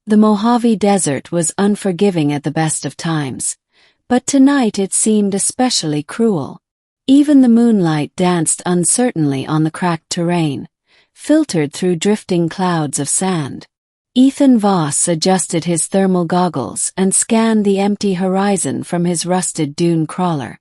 The Mojave Desert was unforgiving at the best of times, but tonight it seemed especially cruel. Even the moonlight danced uncertainly on the cracked terrain, filtered through drifting clouds of sand. Ethan Voss adjusted his thermal goggles and scanned the empty horizon from his rusted dune crawler.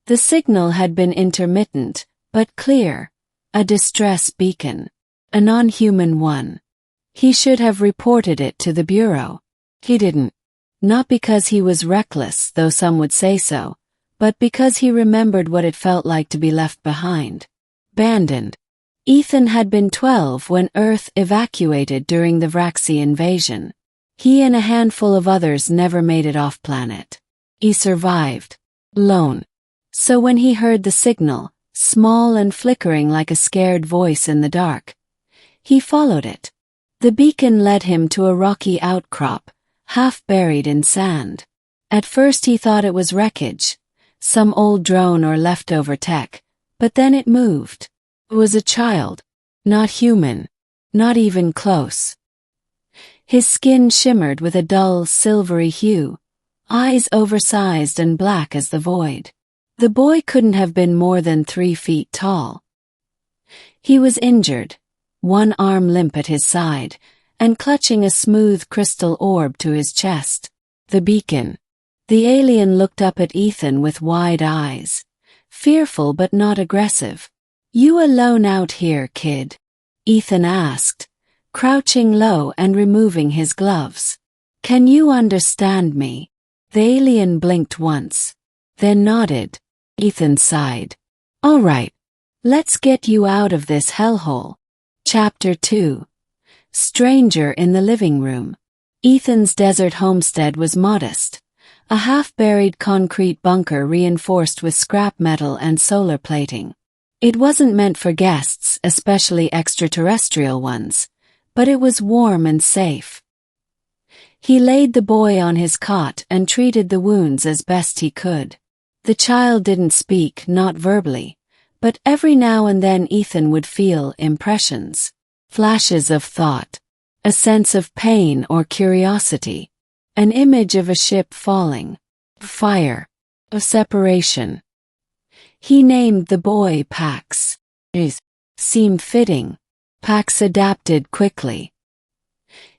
The signal had been intermittent, but clear, a distress beacon. A non-human one. He should have reported it to the Bureau. He didn't. Not because he was reckless, though some would say so, but because he remembered what it felt like to be left behind. Abandoned. Ethan had been 12 when Earth evacuated during the Vraxi invasion. He and a handful of others never made it off-planet. He survived. Alone. So when he heard the signal, small and flickering like a scared voice in the dark, he followed it. The beacon led him to a rocky outcrop, half buried in sand. At first he thought it was wreckage, some old drone or leftover tech, but then it moved. It was a child. Not human. Not even close. His skin shimmered with a dull, silvery hue, eyes oversized and black as the void. The boy couldn't have been more than 3 feet tall. He was injured, one arm limp at his side, and clutching a smooth crystal orb to his chest. The beacon. The alien looked up at Ethan with wide eyes, fearful but not aggressive. "You alone out here, kid?" Ethan asked, crouching low and removing his gloves. "Can you understand me?" The alien blinked once, then nodded. Ethan sighed. "All right. Let's get you out of this hellhole." Chapter 2. Stranger in the living room. Ethan's desert homestead was modest, a half-buried concrete bunker reinforced with scrap metal and solar plating. It wasn't meant for guests, especially extraterrestrial ones, but it was warm and safe. He laid the boy on his cot and treated the wounds as best he could. The child didn't speak, not verbally, but every now and then Ethan would feel impressions, flashes of thought, a sense of pain or curiosity, an image of a ship falling, fire, a separation. He named the boy Pax. It seemed fitting. Pax adapted quickly.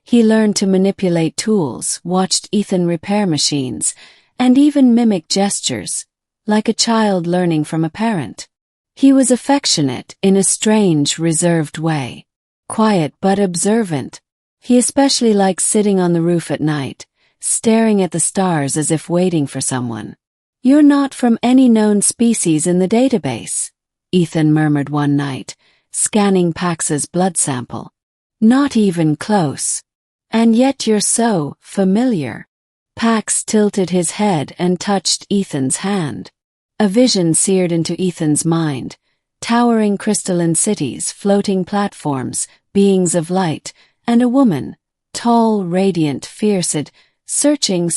He learned to manipulate tools, watched Ethan repair machines, and even mimic gestures, like a child learning from a parent. He was affectionate in a strange, reserved way. Quiet but observant. He especially liked sitting on the roof at night, staring at the stars as if waiting for someone. "You're not from any known species in the database," Ethan murmured one night, scanning Pax's blood sample. "Not even close. And yet you're so familiar." Pax tilted his head and touched Ethan's hand. A vision seared into Ethan's mind, towering crystalline cities, floating platforms, beings of light, and a woman, tall, radiant, fierce, searching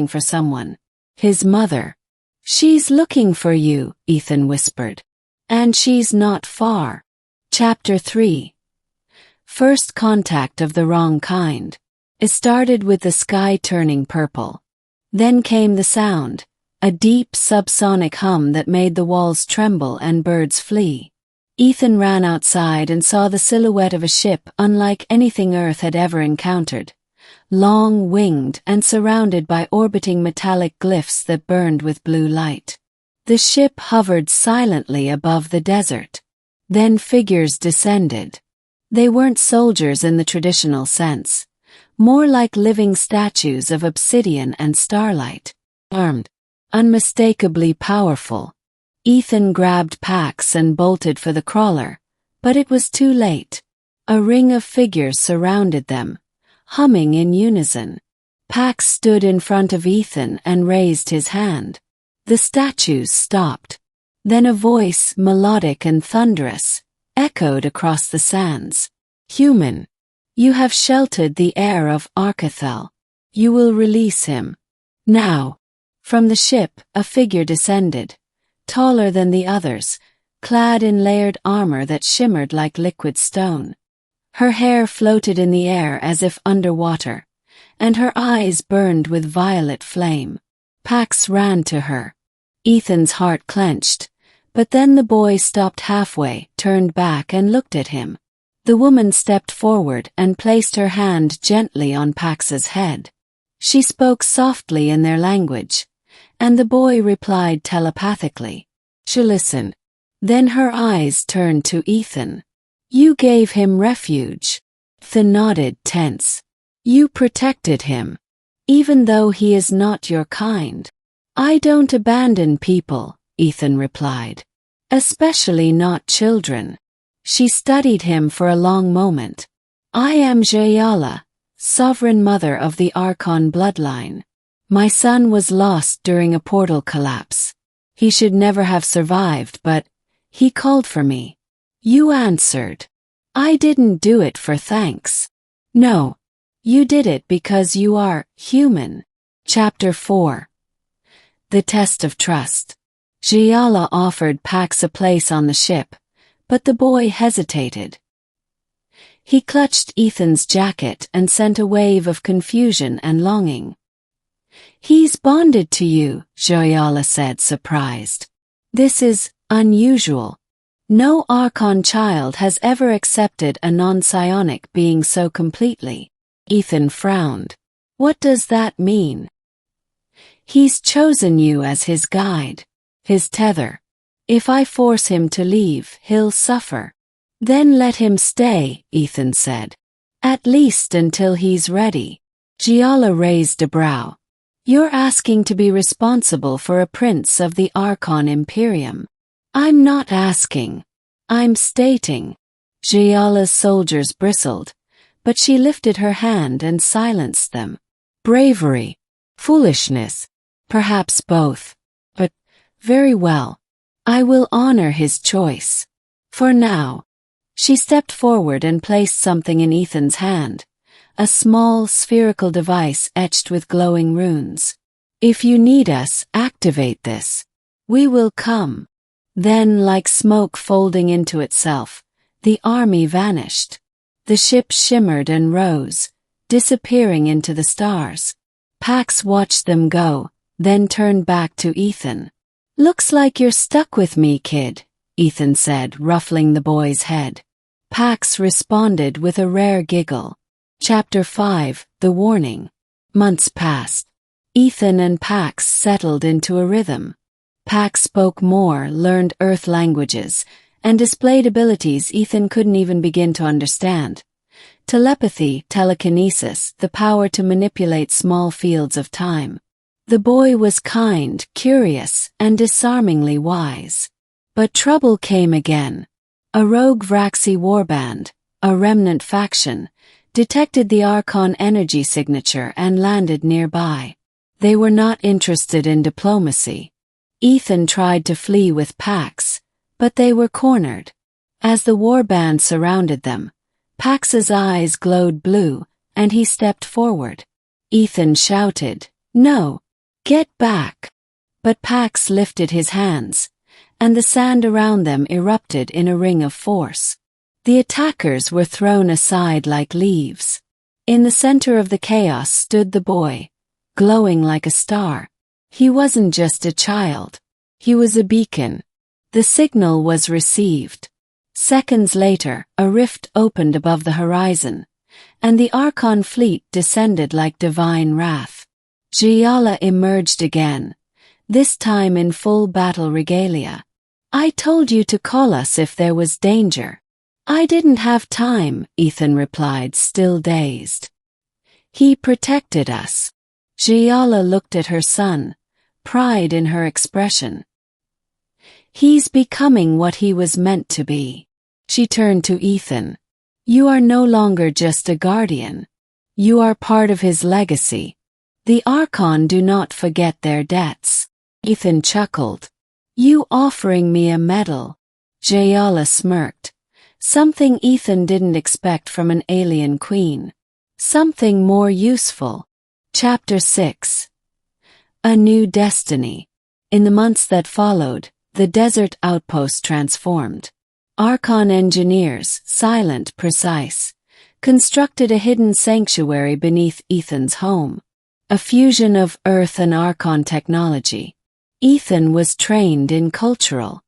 for someone. His mother. "She's looking for you," Ethan whispered. "And she's not far." Chapter 3. First contact of the wrong kind. It started with the sky turning purple. Then came the sound, a deep subsonic hum that made the walls tremble and birds flee. Ethan ran outside and saw the silhouette of a ship unlike anything Earth had ever encountered, long-winged and surrounded by orbiting metallic glyphs that burned with blue light. The ship hovered silently above the desert. Then figures descended. They weren't soldiers in the traditional sense, more like living statues of obsidian and starlight, armed, unmistakably powerful. Ethan grabbed Pax and bolted for the crawler, but it was too late. A ring of figures surrounded them, humming in unison. Pax stood in front of Ethan and raised his hand. The statues stopped. Then a voice, melodic and thunderous, echoed across the sands. "Human, you have sheltered the heir of Arcathel. You will release him. Now." From the ship, a figure descended, taller than the others, clad in layered armor that shimmered like liquid stone. Her hair floated in the air as if underwater, and her eyes burned with violet flame. Pax ran to her. Ethan's heart clenched, but then the boy stopped halfway, turned back and looked at him. The woman stepped forward and placed her hand gently on Pax's head. She spoke softly in their language, and the boy replied telepathically. She listened. Then her eyes turned to Ethan. You gave him refuge. Ethan nodded, tense. You protected him. Even though he is not your kind. I don't abandon people, Ethan replied. Especially not children. She studied him for a long moment. I am Jayala, sovereign mother of the Archon bloodline. My son was lost during a portal collapse. He should never have survived, but he called for me. You answered. I didn't do it for thanks. No. You did it because you are human. Chapter 4. The Test of Trust. Jayala offered Pax a place on the ship, but the boy hesitated. He clutched Ethan's jacket and sent a wave of confusion and longing. He's bonded to you, Jayala said, surprised. This is unusual. No Archon child has ever accepted a non-psionic being so completely. Ethan frowned. What does that mean? He's chosen you as his guide, his tether. If I force him to leave, he'll suffer. Then let him stay, Ethan said. At least until he's ready. Jayala raised a brow. You're asking to be responsible for a prince of the Archon Imperium. I'm not asking. I'm stating. Jayala's soldiers bristled, but she lifted her hand and silenced them. Bravery. Foolishness. Perhaps both. But, very well. I will honor his choice. For now. She stepped forward and placed something in Ethan's hand. A small, spherical device etched with glowing runes. If you need us, activate this. We will come. Then, like smoke folding into itself, the army vanished. The ship shimmered and rose, disappearing into the stars. Pax watched them go, then turned back to Ethan. Looks like you're stuck with me, kid, Ethan said, ruffling the boy's head. Pax responded with a rare giggle. Chapter 5, The Warning. Months passed. Ethan and Pax settled into a rhythm. Pax spoke more, learned Earth languages, and displayed abilities Ethan couldn't even begin to understand. Telepathy, telekinesis, the power to manipulate small fields of time. The boy was kind, curious, and disarmingly wise. But trouble came again. A rogue Vraxi warband, a remnant faction, detected the Archon energy signature and landed nearby. They were not interested in diplomacy. Ethan tried to flee with Pax, but they were cornered. As the warband surrounded them, Pax's eyes glowed blue, and he stepped forward. Ethan shouted, "No! Get back!" But Pax lifted his hands, and the sand around them erupted in a ring of force. The attackers were thrown aside like leaves. In the center of the chaos stood the boy, glowing like a star. He wasn't just a child. He was a beacon. The signal was received. Seconds later, a rift opened above the horizon, and the Archon fleet descended like divine wrath. Jayala emerged again, this time in full battle regalia. "I told you to call us if there was danger." "I didn't have time," Ethan replied, still dazed. "He protected us." Jayala looked at her son, pride in her expression. "He's becoming what he was meant to be." She turned to Ethan. "You are no longer just a guardian. You are part of his legacy. The Archon do not forget their debts." Ethan chuckled. "You offering me a medal?" Jayala smirked. Something Ethan didn't expect from an alien queen. Something more useful. Chapter 6. A New Destiny. In the months that followed, the desert outpost transformed. Archon engineers, silent, precise, constructed a hidden sanctuary beneath Ethan's home, a fusion of Earth and Archon technology. Ethan was trained in cultural